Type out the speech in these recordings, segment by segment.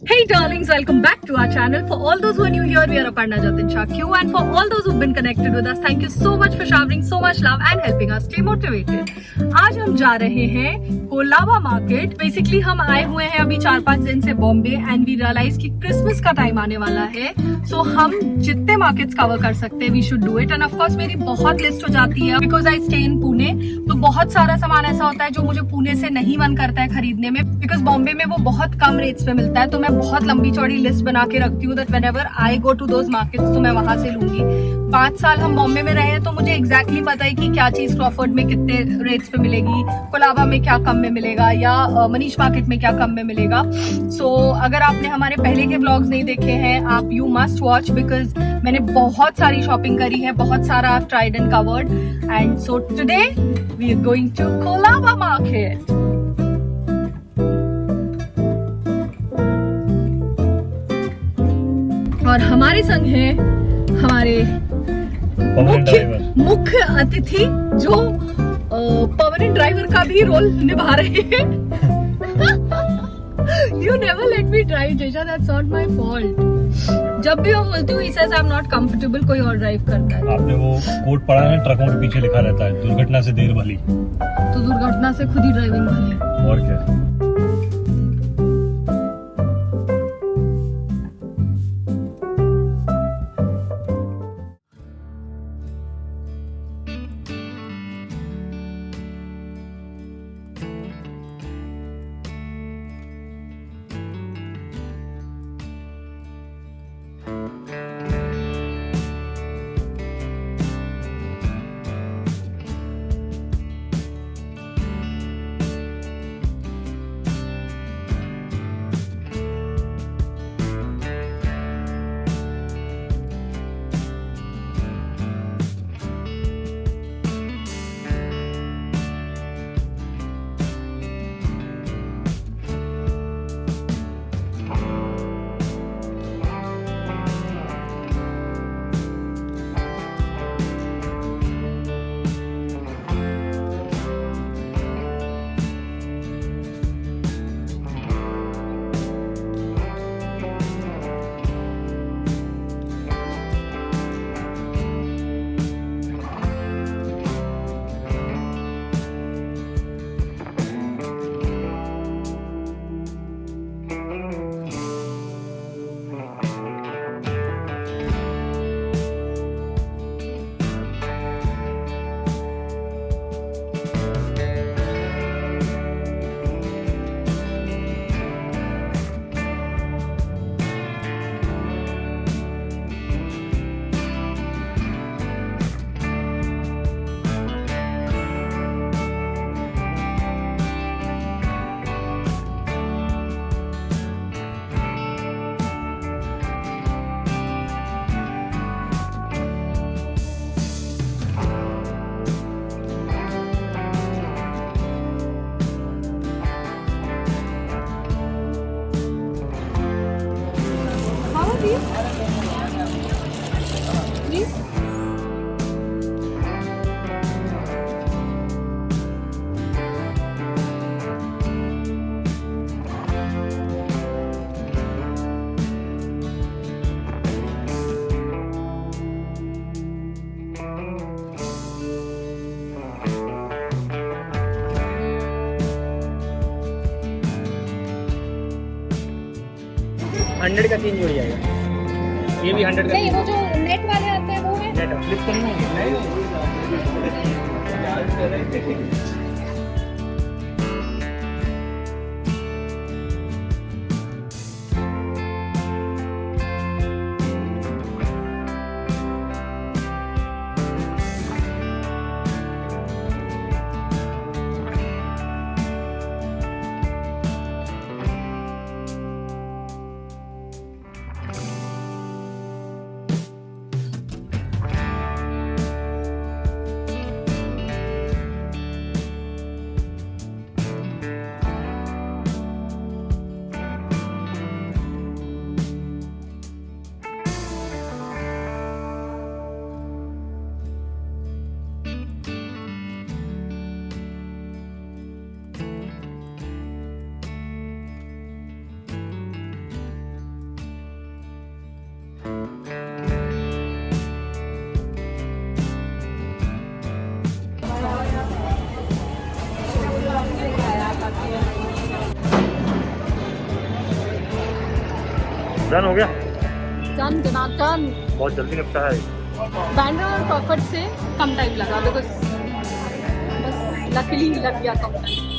Hey darlings, welcome back to our channel. For all those who are new here, we are Aparna Jatin Shah Q, and for all those who've been connected with us, thank you so much for showering so much love and helping us stay motivated. आज हम जा रहे हैं Colaba market. Basically हम आए हुए हैं अभी 4-5 दिन से बॉम्बे एंड वी रियलाइज कि क्रिसमस का टाइम आने वाला है, सो हम जितने मार्केट्स कवर कर सकते हैं we should do it. And of course मेरी बहुत लिस्ट हो जाती है because I stay in Pune, तो बहुत सारा सामान ऐसा होता है जो मुझे पुणे से नहीं मन करता है खरीदने में बिकॉज बॉम्बे में वो बहुत कम रेट्स पे मिलता है. तो मैं बहुत लंबी चौड़ी लिस्ट बना के रखती हूँ that whenever I go to those markets तो मैं वहां से लूंगी. 5 साल हम बॉम्बे में रहे हैं तो मुझे एग्जैक्टली पता है कि क्या चीज क्रॉफर्ड में कितने रेट्स पे मिलेगी, कोलाबा में क्या कम में मिलेगा या मनीष मार्केट में क्या कम में मिलेगा. सो अगर आपने हमारे पहले के व्लॉग्स नहीं देखे हैं आप यू मस्ट वॉच बिकॉज मैंने बहुत सारी शॉपिंग करी है, बहुत सारा I have tried and covered. And so today we are going to Colaba market. और हमारे संग है हमारे मुख्य अतिथि जो परमानेंट ड्राइवर का भी रोल निभा रहे हैं. You never let me drive Jesha, that's not my fault. जब भी मैं बोलती हूँ he says I am not comfortable, कोई और ड्राइव करता है. आपने वो कोड पढ़ा है, ट्रकों के पीछे लिखा रहता है दुर्घटना से देर भली. तो दुर्घटना से खुद ही ड्राइविंग भली. और क्या. हंड्रेड का 3 जोड़ जाएगा. ये भी 100 का. नहीं, वो जो नेट वाले आते हैं वो है. नेट फ्लिप करना डन हो गया, डन जनार्दन। बहुत जल्दी निपटा है। बैंड्रा और क्रॉफर्ड से कम टाइम लगा बिकॉज बस लकीली लग गया कम टाइम।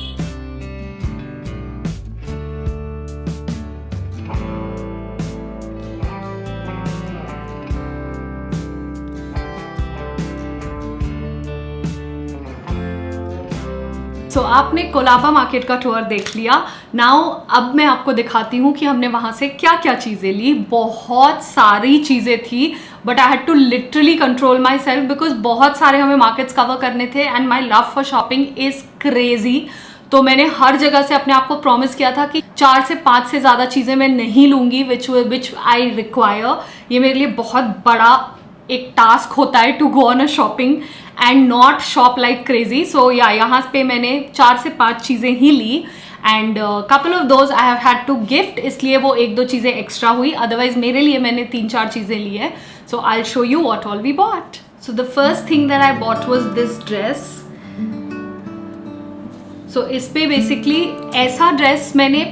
So, आपने कोलाबा मार्केट का टूर देख लिया। नाउ अब मैं आपको दिखाती हूँ कि हमने वहाँ से क्या क्या चीज़ें ली। बहुत सारी चीज़ें थी but I had to literally control my self because बहुत सारे हमें मार्केट्स कवर करने थे and my love for shopping is crazy. तो मैंने हर जगह से अपने आप को प्रॉमिस किया था कि 4 से 5 से ज़्यादा चीज़ें मैं नहीं लूँगी विच आई रिक्वायर। ये मेरे लिए बहुत बड़ा एक टास्क होता है to go on a shopping and not shop like crazy. So yeah यहाँ पे मैंने 4 से 5 चीज़ें ही ली and couple of those I have had to gift, इसलिए वो 1-2 चीज़ें एक्स्ट्रा हुई। अदरवाइज मेरे लिए मैंने 3-4 चीज़ें ली है। So I will show you what all we bought. So the first thing that I bought was this dress. So इस पे बेसिकली ऐसा ड्रेस मैंने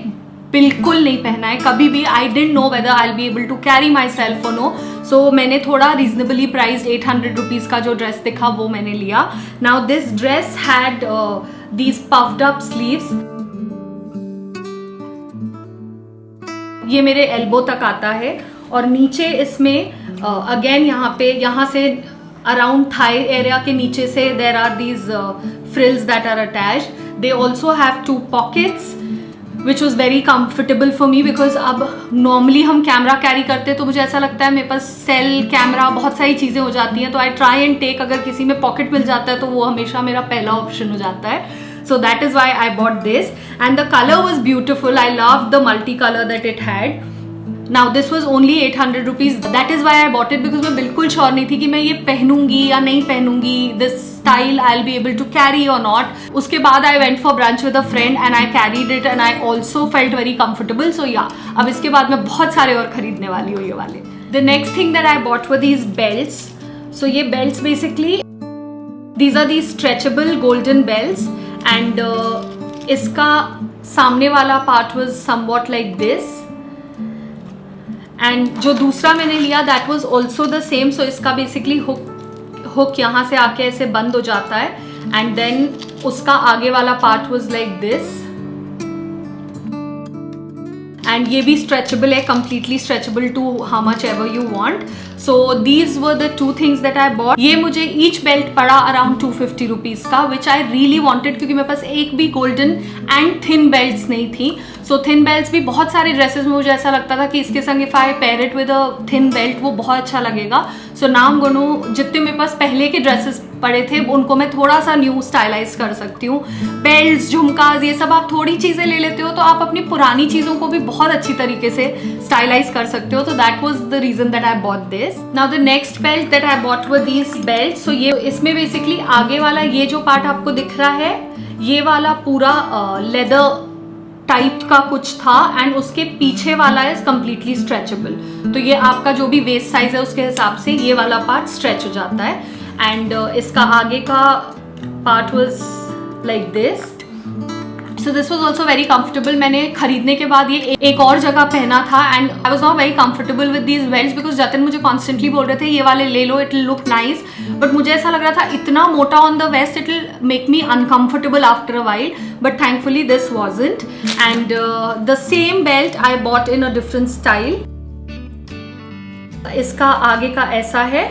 बिल्कुल नहीं पहना है कभी भी। I didn't know whether I will be able to carry my self or no. So मैंने थोड़ा रीजनेबली प्राइस्ड 800 रुपीज़ का जो ड्रेस दिखा वो मैंने लिया। Now this dress had these puffed up sleeves. ये मेरे एल्बो तक आता है और नीचे इसमें अगेन यहाँ से अराउंड थाई एरिया के नीचे से there are these frills that are attached. They also have 2 pockets which was very comfortable for me because अब नॉर्मली हम कैमरा कैरी करते हैं तो मुझे ऐसा लगता है मेरे पास सेल कैमरा बहुत सारी चीज़ें हो जाती हैं, तो आई ट्राई एंड टेक, अगर किसी में पॉकेट मिल जाता है तो वो हमेशा मेरा पहला ऑप्शन हो जाता है। So that is why I bought this and the color was beautiful. I loved the multicolor that it had. Now this was only 800 rupees. That is why I bought it because मैं बिल्कुल sure नहीं थी कि मैं ये पहनूंगी या नहीं पहनूंगी, this style I'll be able to carry or not. उसके बाद I went for brunch with a friend and I carried it and I also felt very comfortable. So yeah, अब इसके बाद मैं बहुत सारे और खरीदने वाली हूँ ये वाले। The next thing that I bought were these belts. So ये belts basically, these are these stretchable golden belts. And इसका सामने वाला part was somewhat like this and जो दूसरा मैंने लिया that was also the same. So इसका basically hook यहाँ से आके ऐसे बंद हो जाता है एंड देन उसका आगे वाला part was like this and ये भी स्ट्रेचेबल है, completely stretchable to how much ever you want. So these were the 2 things that I bought. ये मुझे ईच बेल्ट पड़ा अराउंड 250 रुपीज़ का विच आई रियली वांटेड क्योंकि मेरे पास एक भी गोल्डन एंड थिन बेल्ट्स नहीं थी। सो थिन बेल्ट्स भी बहुत सारे ड्रेसेस में मुझे ऐसा लगता था कि इसके संग if I pair it with a thin belt वो बहुत अच्छा लगेगा। So now I am gonna, जितने मेरे पास पहले के ड्रेसेस पड़े थे उनको मैं थोड़ा सा न्यू स्टाइलाइज कर सकती हूँ। बेल्ट्स, झुमकाज, ये सब आप थोड़ी चीज़ें ले लेते हो तो आप अपनी पुरानी चीज़ों को भी बहुत अच्छी तरीके से स्टाइलाइज कर सकते हो। तो that was the reason that I bought this. Now the next belt that I bought were these belt. So ये इसमें बेसिकली आगे वाला ये जो पार्ट आपको दिख रहा है ये वाला पूरा लेदर टाइप का कुछ था एंड उसके पीछे वाला इज कम्प्लीटली स्ट्रेचेबल। तो ये आपका जो भी वेस्ट साइज है उसके हिसाब से ये वाला पार्ट स्ट्रेच हो जाता है एंड इसका आगे का part was like this. So this was also very comfortable. मैंने खरीदने के बाद ये एक और जगह पहना था and I was not very comfortable with these belts because Jatin मुझे कॉन्स्टेंटली बोल रहे थे ये वाले ले लो, it will look nice, but मुझे ऐसा लग रहा था इतना मोटा on the waist it will make me uncomfortable after a while, but thankfully this wasn't. And the same belt I bought in a different style. इसका आगे का ऐसा है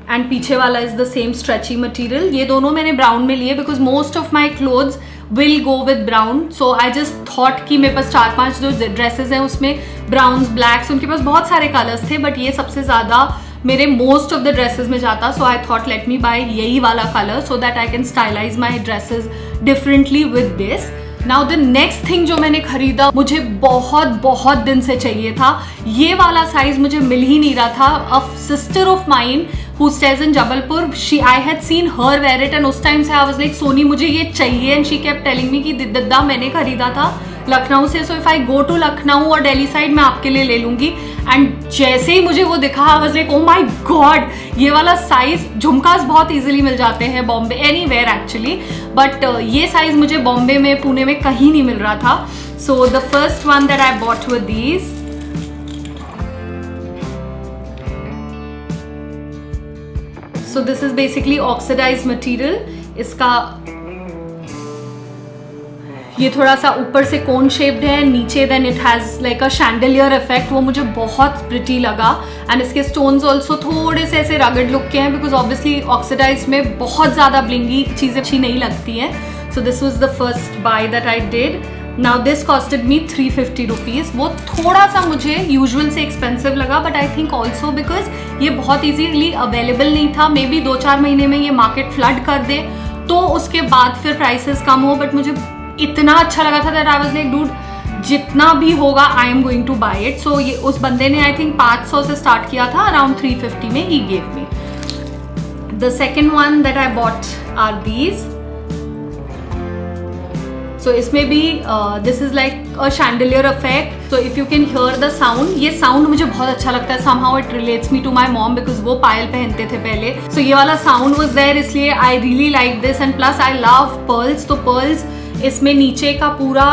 एंड पीछे वाला is the same stretchy material. ये दोनों मैंने ब्राउन में लिए because most of my clothes will go with brown. So I just thought कि मेरे पास 4-5 जो ड्रेसेस हैं उसमें ब्राउन्स, ब्लैक्स, उनके पास बहुत सारे कलर्स थे बट ये सबसे ज़्यादा मेरे मोस्ट ऑफ द ड्रेसेस में जाता। So I thought let me buy यही वाला colour so that I can stylise my dresses differently with this. Now the next thing जो मैंने खरीदा मुझे बहुत दिन से चाहिए था, ये वाला साइज मुझे मिल ही नहीं रहा था। A sister of mine who stays in Jabalpur, I had seen her wear it and उस टाइम से I was like सोनी मुझे ये चाहिए and she kept telling me कि दद्दा मैंने खरीदा था लखनऊ से, so if I go to Lucknow और दिल्ली साइड मैं आपके लिए ले लूँगी। एंड जैसे ही मुझे वो दिखा I was like oh my god, ये वाला साइज, झुमकास बहुत इजीली मिल जाते हैं बॉम्बे, एनीवेयर एक्चुअली, बट ये साइज मुझे बॉम्बे में, पुणे में कहीं नहीं मिल रहा था। So the first one that I bought were these so this is basically oxidize material. इसका ये थोड़ा सा ऊपर से कोन शेप्ड है, नीचे then it has like a chandelier effect. वो मुझे बहुत प्रिटी लगा. एंड इसके स्टोन्स ऑल्सो थोड़े से ऐसे रगड लुक के हैं, बिकॉज ऑब्वियसली ऑक्सीडाइज में बहुत ज़्यादा ब्लिंगी चीज़ें अच्छी नहीं लगती हैं. So this was the first by that I did. Now this costed me 350 rupees. वो थोड़ा सा मुझे यूजुअल से एक्सपेंसिव लगा, but I think also because ये बहुत ईजीली अवेलेबल नहीं था. मे बी 2-4 महीने में ये मार्केट फ्लड कर दे तो उसके बाद फिर प्राइसेस कम हो. बट मुझे इतना अच्छा लगा था that I was like dude, जितना भी होगा I am going to buy it. So ये उस बंदे ने आई थिंक 500 से स्टार्ट किया था, अराउंड 350 में ही gave me. The second one that I bought are these. So इसमें भी this is like a chandelier effect. So if you can hear the sound, ये साउंड मुझे बहुत अच्छा लगता है. Somehow it relates me to my mom, because वो पायल पहनते थे पहले. सो ये वाला साउंड वॉज देयर, इसलिए I really like this. And plus I love pearls. तो पर्ल्स इसमें नीचे का पूरा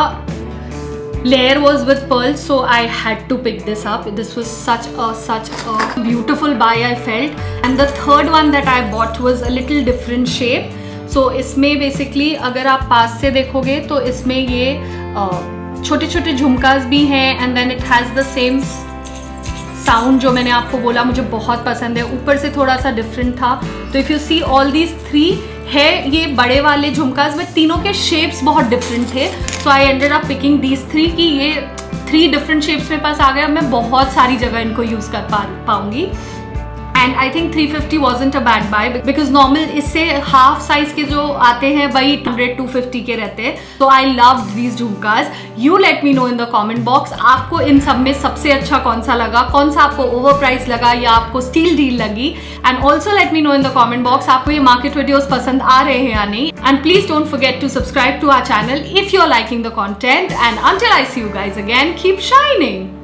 layer was with pearls, so I had to pick this up. This was such a beautiful buy I felt. And the third one that I bought was a little different shape. So इसमें basically अगर आप पास से देखोगे तो इसमें ये छोटे छोटे झुमकास भी हैं, and then it has the same sound जो मैंने आपको बोला मुझे बहुत पसंद है. ऊपर से थोड़ा सा डिफरेंट था. तो if you see all these 3 है ये बड़े वाले झुमकास, में तीनों के शेप्स बहुत डिफरेंट थे. So I ended up picking these 3 कि ये 3 डिफरेंट शेप्स मेरे पास आ गया. मैं बहुत सारी जगह इनको यूज़ कर पाऊंगी. And I think 350 wasn't a bad buy, because normal इससे हाफ साइज के जो आते हैं वही 100-250 के रहते हैं. तो I love these झुमकास. You let me know in the comment box आपको इन सब में सबसे अच्छा कौन सा लगा, कौन सा आपको ओवर प्राइस लगा या आपको स्टील डील लगी. And also let me know in the comment box आपको ये मार्केट वीडियोज पसंद आ रहे हैं या नहीं. And please don't forget to subscribe to our channel if you are liking the content. And until I see you guys again, keep shining.